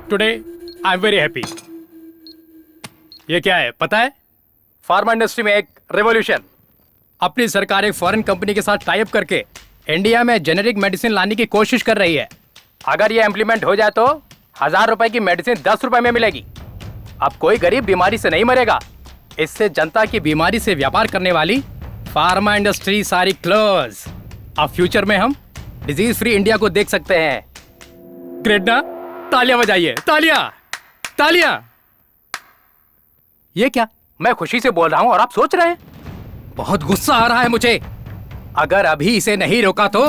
Today I am very happy. ये क्या है पता है? फार्मा इंडस्ट्री में एक रेवोल्यूशन। अपनी सरकार एक फॉरेन कंपनी के साथ टाई अप करके इंडिया में जेनेरिक मेडिसिन लाने की कोशिश कर रही है। अगर ये इम्प्लीमेंट हो जाए तो 1000 रुपए की मेडिसिन 10 रुपए में मिलेगी। अब कोई गरीब बीमारी से नहीं मरेगा। इससे जनता की बीमारी से व्यापार करने वाली फार्मा इंडस्ट्री सारी क्लोज। अब फ्यूचर में हम डिजीज फ्री इंडिया को देख सकते हैं। ग्रेट ना? तालियां बजाइए, तालियां, तालियां। ये क्या? मैं खुशी से बोल रहा हूँ और आप सोच रहे हैं। बहुत गुस्सा आ रहा है मुझे। अगर अभी इसे नहीं रोका तो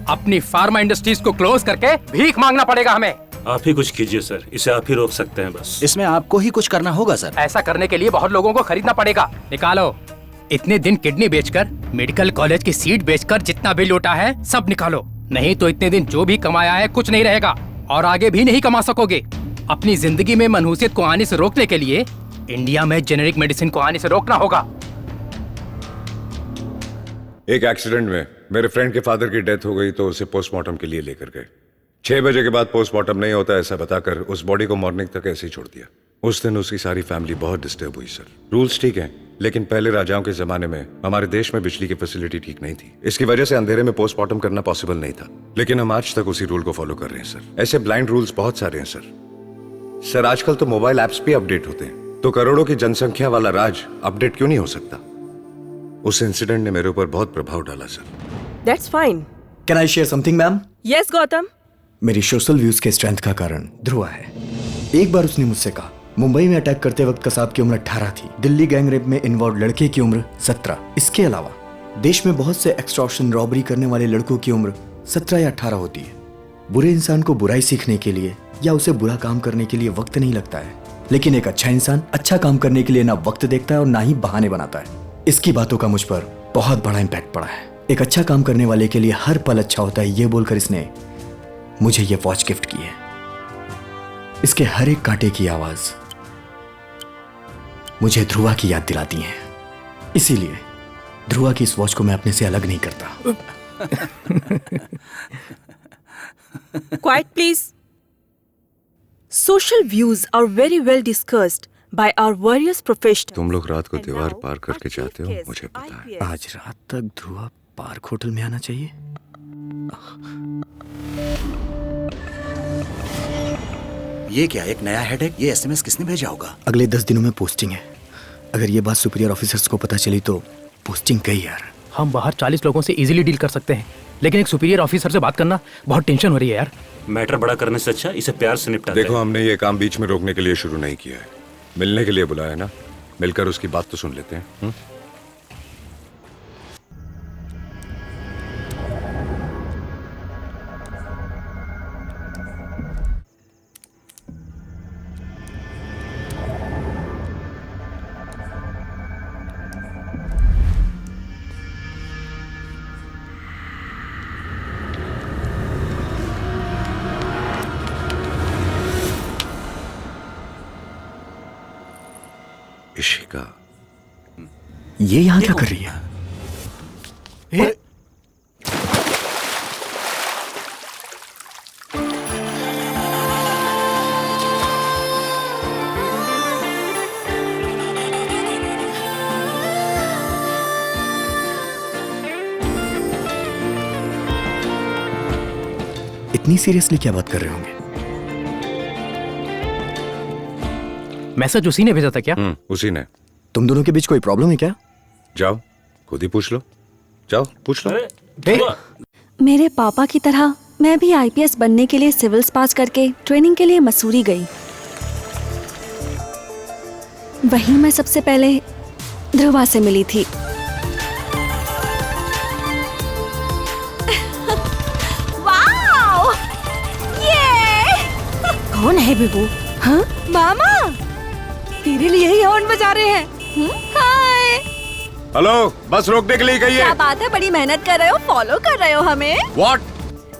अपनी फार्मा इंडस्ट्रीज को क्लोज करके भीख मांगना पड़ेगा हमें। आप ही कुछ कीजिए सर, इसे आप ही रोक सकते हैं बस। इसमें आपको ही कुछ करना होगा सर। ऐसा करने के लिए बहुत लोगों को खरीदना पड़ेगा। निकालो। इतने दिन किडनी बेचकर, मेडिकल कॉलेज की सीट बेचकर जितना भी लूटा है सब निकालो, नहीं तो इतने दिन जो भी कमाया है कुछ नहीं रहेगा और आगे भी नहीं कमा सकोगे। अपनी जिंदगी में मनहूसियत को आने से रोकने के लिए इंडिया में जेनेरिक मेडिसिन को आने से रोकना होगा। एक एक्सीडेंट में मेरे फ्रेंड के फादर की डेथ हो गई तो उसे पोस्टमार्टम के लिए लेकर गए। 6 बजे के बाद पोस्टमार्टम नहीं होता ऐसा बताकर उस बॉडी को मॉर्निंग तक ऐसे ही छोड़ दिया। उस दिन उसकी सारी फैमिली बहुत डिस्टर्ब हुई सर। रूल्स ठीक हैं, लेकिन पहले राजाओं के जमाने में हमारे देश में बिजली की फैसिलिटी ठीक नहीं थी। इसकी वजह से अंधेरे में पोस्टमार्टम करना पॉसिबल नहीं था, लेकिन हम आज तक उसी रूल को फॉलो कर रहे हैं सर। ऐसे ब्लाइंड रूल्स बहुत सारे हैं सर। आजकल तो मोबाइल एप्स भी अपडेट होते हैं, तो करोड़ों की जनसंख्या वाला राज अपडेट क्यों नहीं हो सकता? उस इंसिडेंट ने मेरे ऊपर बहुत प्रभाव डाला sir. That's fine. Can I share something ma'am? Yes, Gautam. मेरी सोशल व्यूज के स्ट्रेंथ का कारण ध्रुवा है। एक बार उसने मुझसे कहा, मुंबई में अटैक करते वक्त कसाब की उम्र 18 थी, दिल्ली गैंग रेप में इन्वॉल्व लड़के की उम्र 17। इसके अलावा देश में बहुत से एक्सटॉर्शन रॉबरी करने वाले लड़कों की उम्र 17 या 18 होती है। बुरे इंसान को बुराई सीखने के लिए या उसे बुरा काम करने के लिए वक्त नहीं लगता है, लेकिन एक अच्छा इंसान अच्छा काम करने के लिए ना वक्त देखता है और ना ही बहाने बनाता है। इसकी बातों का मुझ पर बहुत बड़ा इम्पैक्ट पड़ा है। एक अच्छा काम करने वाले के लिए हर पल अच्छा होता है, ये बोलकर इसने मुझे ये वॉच गिफ्ट की है। इसके हर एक कांटे की आवाज मुझे ध्रुवा की याद दिलाती है, इसीलिए ध्रुवा की इस वॉच को मैं अपने से अलग नहीं करता। Quiet, please. Social views are very well discussed by our various professionals. तुम लोग रात को And दीवार now, पार करके our जाते हो, chief guest, मुझे पता है। IPS. आज रात तक ध्रुवा पार्क होटल में आना चाहिए। ये क्या, एक नया हेडेक? ये एसएमएस किसने भेजा होगा? अगले 10 दिनों में पोस्टिंग है। अगर ये बात सुपीरियर ऑफिसर्स को पता चली तो पोस्टिंग गई यार। हम बाहर 40 लोगों से इजीली डील कर सकते हैं, लेकिन एक सुपीरियर ऑफिसर से बात करना बहुत टेंशन हो रही है यार। मैटर बड़ा करने से अच्छा इसे प्यार से निपटा देखो, हमने ये काम बीच में रोकने के लिए शुरू नहीं किया है, मिलने के लिए बुलाया है ना। मिलकर उसकी बात तो सुन लेते हैं। इशिका, ये यहाँ क्या कर रही है? इतनी सीरियसली क्या बात कर रहे होंगे? मैसेज उसी ने भेजा था क्या? उसी ने। तुम दोनों के बीच कोई प्रॉब्लम है क्या? जाओ खुद ही पूछ लो, जाओ पूछ लो। मेरे पापा की तरह मैं भी आईपीएस बनने के लिए सिविल्स पास करके ट्रेनिंग के लिए मसूरी गई। वहीं मैं सबसे पहले ध्रुवा से मिली थी। वाओ! ये कौन है बिबू? हाँ? मामा तेरे लिए ही हॉर्न बजा रहे हैं। हाय। हेलो, बस रोकने के लिए कही क्या है। बात है, बड़ी मेहनत कर रहे हो, फॉलो कर रहे हो हमें। What?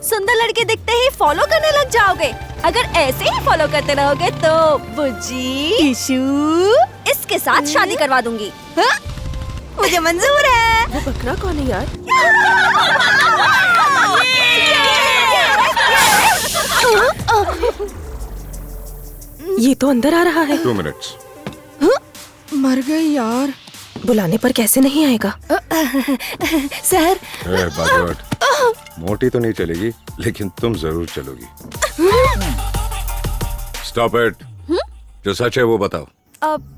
सुंदर लड़के दिखते ही फॉलो करने लग जाओगे। अगर ऐसे ही फॉलो करते रहोगे तो बुज्जी इशू इसके साथ शादी करवा दूंगी। हाँ? मुझे मंजूर है। वो बकरा कौन है यार? ये तो अंदर आ रहा है। 2 minutes। मर गई यार, बुलाने पर कैसे नहीं आएगा? सर बागवट, मोटी तो नहीं चलेगी लेकिन तुम जरूर चलोगी। Stop it. जो सच है वो बताओ। अब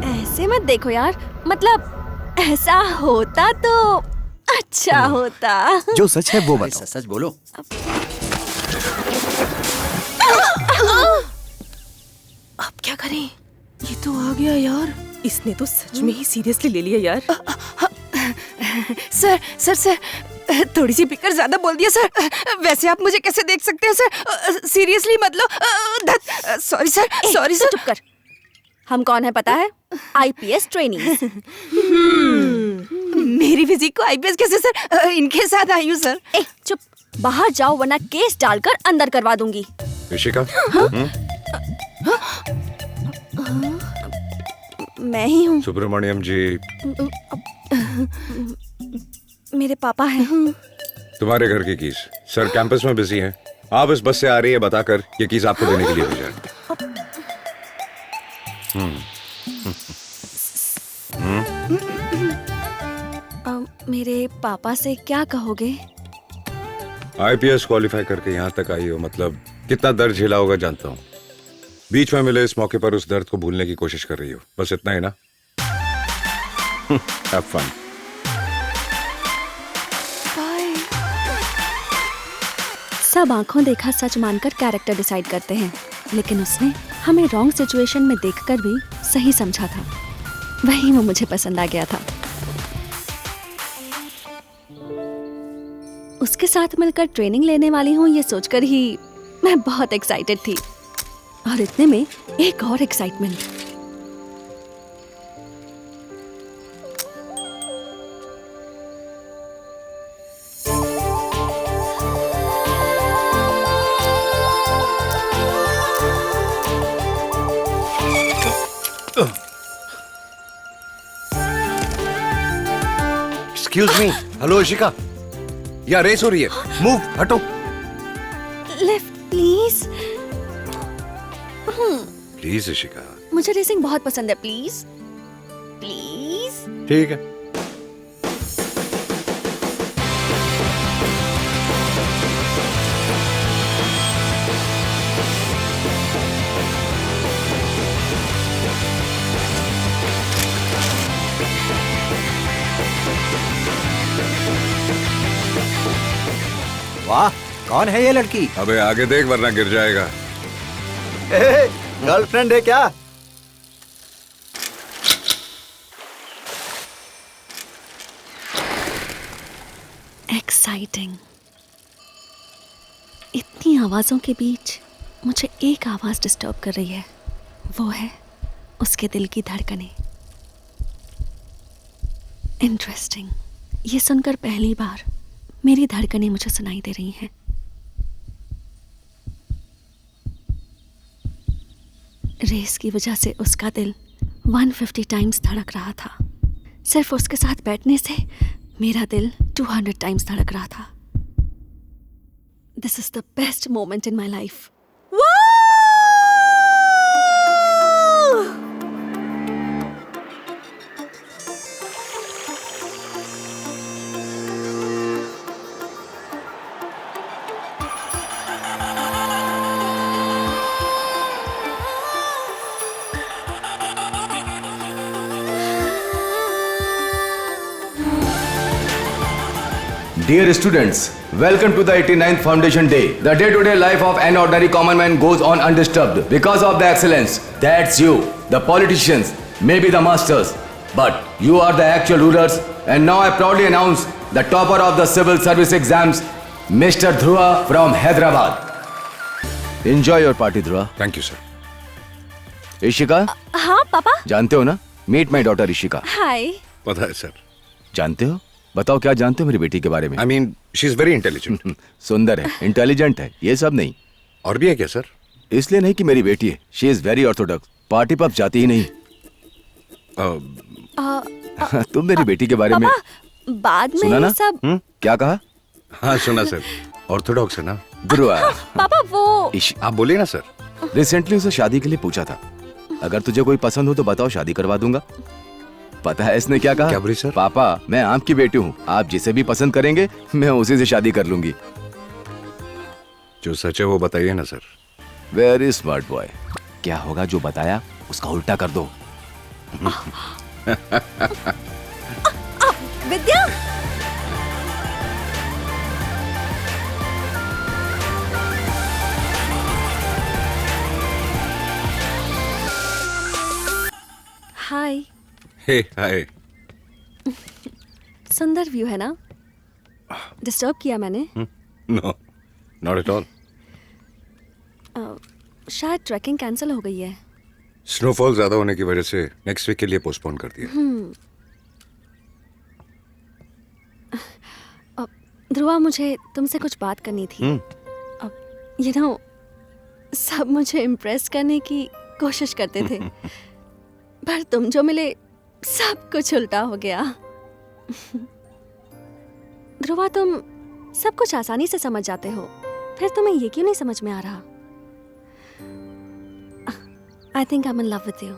ऐसे मत देखो यार, मतलब ऐसा होता तो अच्छा होता। जो सच है वो बताओ। सच सच बोलो। अब क्या करें? ये तो आ गया यार, इसने तो सच में ही सीरियसली ले लिया यार। सर सर सर, थोड़ी सी पिकर ज्यादा बोल दिया सर। वैसे आप मुझे कैसे देख सकते हैं सर? सीरियसली मतलब सॉरी सर, सॉरी सर। चुप कर। हम कौन है पता है? IPS training. मेरी फिजिक को आईपीएस कैसे सर? इनके साथ आई हूँ सर। ए चुप, बाहर जाओ वरना केस डालकर अंदर करवा दूंगी। ऋषिका, मैं ही हूँ। सुब्रमण्यम जी मेरे पापा हैं। तुम्हारे घर की कीज। सर कैंपस में बिजी हैं। आप इस बस से आ रही है बताकर ये कीज आपको देने के लिए भेजा है। मेरे पापा से क्या कहोगे? आईपीएस क्वालिफाई करके यहाँ तक आई हो, मतलब कितना दर्द झेला होगा जानता हूँ। बीच में मिले इस मौके पर उस दर्द को भूलने की कोशिश कर रही हो, बस इतना ही ना? Have fun. सब आंखों देखा सच मानकर कैरेक्टर डिसाइड करते हैं, लेकिन उसने हमें रॉन्ग सिचुएशन में देखकर भी सही समझा था। वही वो मुझे पसंद आ गया था। उसके साथ मिलकर ट्रेनिंग लेने वाली हूँ ये सोचकर ही मैं बहुत एक्साइटेड थी। और इतने में एक और excitement. Excuse me. Hello Rishika, यहाँ रेस हो रही है, मूव, हटो। Left please. प्लीज ऋषिका। मुझे रेसिंग बहुत पसंद है, प्लीज प्लीज। ठीक है। वाह, कौन है ये लड़की? अबे आगे देख वरना गिर जाएगा। गर्लफ्रेंड है क्या? एक्साइटिंग। इतनी आवाजों के बीच मुझे एक आवाज डिस्टर्ब कर रही है, वो है उसके दिल की धड़कनें। इंटरेस्टिंग, ये सुनकर पहली बार मेरी धड़कनें मुझे सुनाई दे रही हैं। रेस की वजह से उसका दिल 150 टाइम्स धड़क रहा था। सिर्फ उसके साथ बैठने से मेरा दिल 200 टाइम्स धड़क रहा था। This is the best moment in my life. Dear students, welcome to the 89th Foundation Day. The day-to-day life of an ordinary common man goes on undisturbed because of the excellence. That's you, the politicians, maybe the masters, but you are the actual rulers. And now I proudly announce the topper of the civil service exams, Mr. Dhruva from Hyderabad. Enjoy your party, Dhruva. Thank you sir. Ishika, हाँ पापा। जानते हो ना? Meet my daughter Ishika. हाय। पता है sir. जानते हो? बताओ क्या जानते हो मेरी बेटी के बारे में? I mean she is very intelligent. सुंदर है, इंटेलिजेंट है, ये सब नहीं। और भी है क्या सर? इसलिए नहीं कि मेरी बेटी है, she is very Orthodox, party pub जाती ही नहीं। तुम मेरी बेटी के बारे में बाद में सुना ना? सब क्या कहा? हाँ सुना सर। ऑर्थोडॉक्स है ना? ध्रुवा, पापा वो आप बोलिए ना सर। रिसेंटली उसे शादी के लिए पूछा था, अगर तुझे कोई पसंद हो तो बताओ, शादी करवा दूंगा। पता है इसने क्या कहा? क्या बोली सर? पापा, मैं आपकी बेटी हूँ, आप जिसे भी पसंद करेंगे मैं उसी से शादी कर लूंगी। जो सच है वो बताइए ना सर। Very smart boy. क्या होगा जो बताया उसका उल्टा कर दो। विद्या, हाय। हे हाय। सुंदर व्यू है ना? डिस्टर्ब किया मैंने? No, not at all. शायद ट्रैकिंग कैंसिल हो गई है। स्नोफॉल ज्यादा होने की वजह से नेक्स्ट वीक के लिए पोस्टपोन कर दिया। ध्रुवा, मुझे तुमसे कुछ बात करनी थी। यू नो, सब मुझे इम्प्रेस करने की कोशिश करते थे, पर तुम जो मिले सब कुछ उल्टा हो गया। ध्रुवा, तुम सब कुछ आसानी से समझ जाते हो, फिर तुम्हें ये क्यों नहीं समझ में आ रहा? I think I'm in love with you.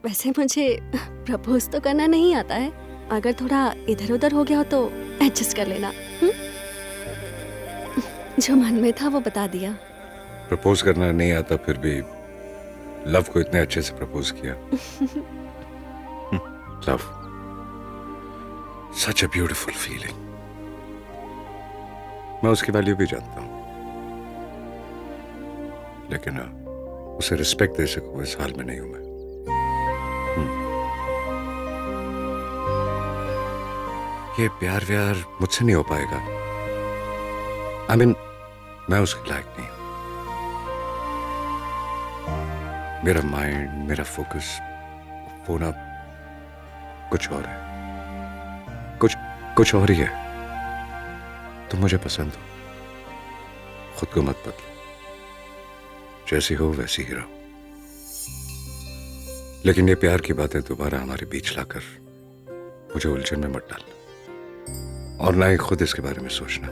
वैसे मुझे प्रपोज तो करना नहीं आता है, अगर थोड़ा इधर उधर हो गया हो तो एडजस्ट कर लेना। जो मन में था वो बता दिया। प्रपोज करना नहीं आता फिर भी लव को इतने अच्छे से प्रपोज किया। Love, such a beautiful feeling. मैं उसकी वैल्यू भी जानता हूं, लेकिन उसे रिस्पेक्ट दे सकूं इस हाल में नहीं हूं मैं। ये प्यार व्यार मुझसे नहीं हो पाएगा। I mean, मैं उसके लायक नहीं। मेरा माइंड, मेरा फोकस वो ना कुछ और है, कुछ और ही है। तुम मुझे पसंद हो, खुद को मत बदलो, जैसी हो वैसी ही रहो। लेकिन ये प्यार की बातें दोबारा हमारे बीच लाकर मुझे उलझन में मत डालना, और ना ही खुद इसके बारे में सोचना।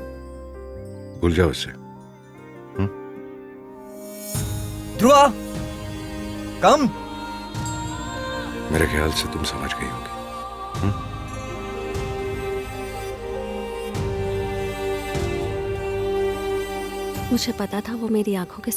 भूल जाओ इसे। ध्रुवा, कम। मेरे ख्याल से तुम समझ गई होगी। मुझे पता था वो मेरी आंखों के